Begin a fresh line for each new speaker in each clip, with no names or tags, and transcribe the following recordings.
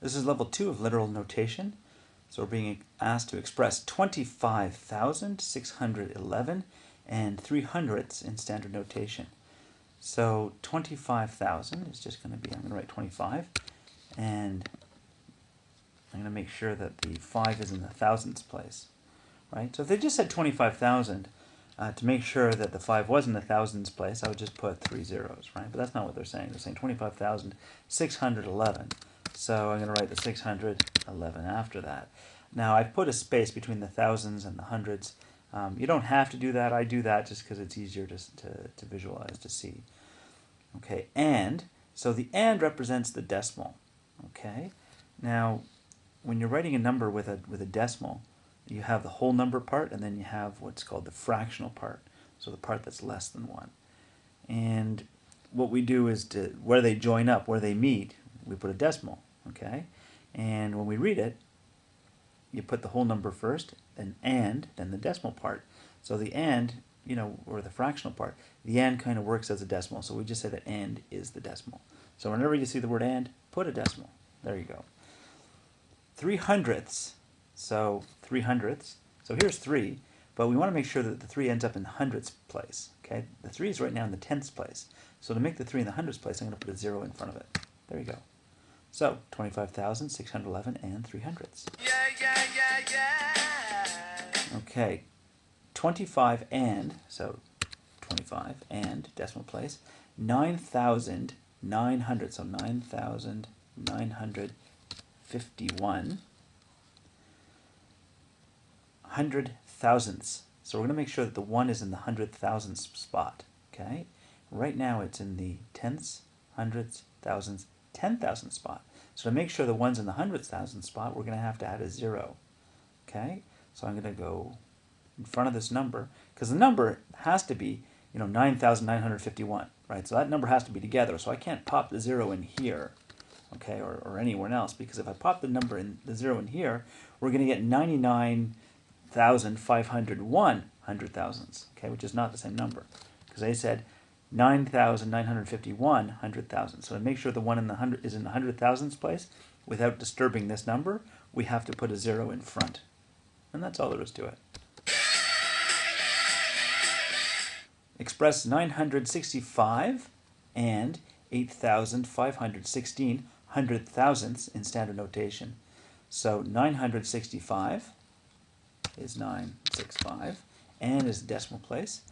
This is level 2 of literal notation. So we're being asked to express 25,611 and 300ths in standard notation. So 25,000 is just going to be, I'm going to write 25, and I'm going to make sure that the 5 is in the thousandths place, right? So if they just said 25,000, to make sure that the 5 was in the thousandths place, I would just put 3 zeros, right? But that's not what they're saying. They're saying 25,611. So I'm going to write the 611 after that. Now I've put a space between the thousands and the hundreds. You don't have to do that. I do that just because it's easier to visualize, to see. Okay, and, so the and represents the decimal. Okay, now when you're writing a number with a decimal, you have the whole number part, and then you have what's called the fractional part, so the part that's less than 1. And what we do is, where they join up, where they meet, we put a decimal, okay? And when we read it, you put the whole number first, then the decimal part. So the and, or the fractional part, the and kind of works as a decimal, so we just say that and is the decimal. So whenever you see the word and, put a decimal. There you go. 300ths. So 300ths. So here's 3, but we want to make sure that the 3 ends up in the hundredths place. Okay, the 3 is right now in the tenths place. So to make the 3 in the hundredths place, I'm going to put a 0 in front of it. There you go. So 25,611 and 300ths. Okay, 25 and, so 25 and decimal place, 9,900, so 9,951. Hundred thousandths. So we're going to make sure that the 1 is in the 100,000ths spot. Okay? Right now it's in the tenths, hundredths, thousandths, 10,000 spot. So to make sure the 1's in the 100,000 spot, we're going to have to add a 0. Okay? So I'm going to go in front of this number, because the number has to be, 9,951, right? So that number has to be together. So I can't pop the 0 in here, okay, or anywhere else, because if I pop the 0 in here, we're going to get 99,501 hundred thousandths, okay, which is not the same number, because I said 9,951 hundred thousandths. So to make sure the 1 in the 100 is in the 100,000ths place, without disturbing this number, we have to put a 0 in front. And that's all there is to it. Express 965 and 8,516 hundred thousandths in standard notation. So 965 is 965 and is the decimal place.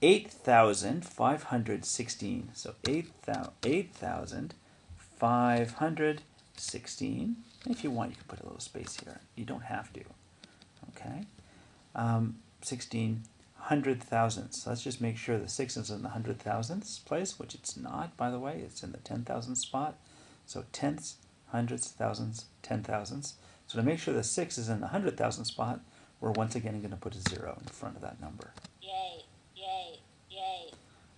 8,516, so 8,516. If you want, you can put a little space here. You don't have to. Okay, 16 hundred thousandths. So let's just make sure the 6 is in the 100,000ths place, which it's not, by the way. It's in the 10,000 spot. So tenths, hundredths, thousandths, 10,000ths. So to make sure the 6 is in the 100,000 spot, we're once again going to put a 0 in front of that number.
Yay, yay, yay.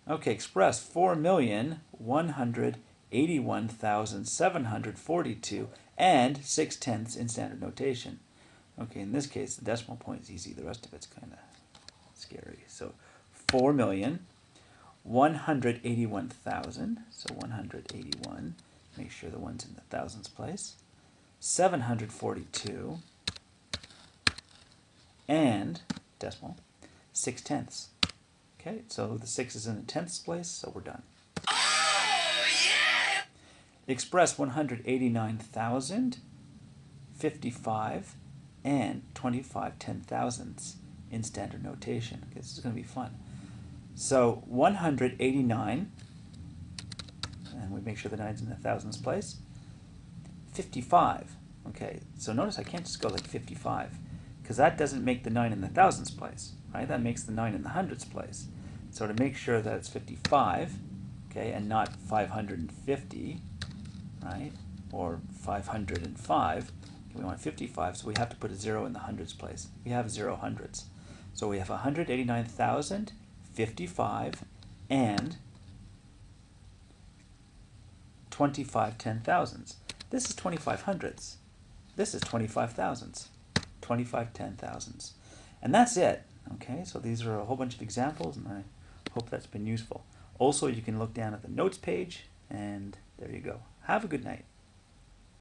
Okay, express 4,181,742 and 6/10 in standard notation. Okay, in this case, the decimal point is easy. The rest of it's kind of scary. So 4,181,000. So 181. Make sure the 1's in the thousands place. 742 and decimal 6/10. Okay, so the 6 is in the tenths place, so we're done.
Oh, yeah!
Express 189,055 and 25 10,000ths in standard notation. Okay, this is going to be fun. So 189, and we make sure the 9's in the thousands place. 55. Okay, so notice I can't just go like 55, because that doesn't make the 9 in the thousands place, right? That makes the 9 in the hundreds place. So to make sure that it's 55, okay, and not 550, right, or 505, we want 55, so we have to put a 0 in the hundreds place. We have 0 hundreds. So we have 189,055 and 25 10,000ths. This is 25 hundredths. This is 25 thousandths. 25 10,000ths. And that's it. Okay, so these are a whole bunch of examples, and I hope that's been useful. Also, you can look down at the notes page, and there you go. Have a good night.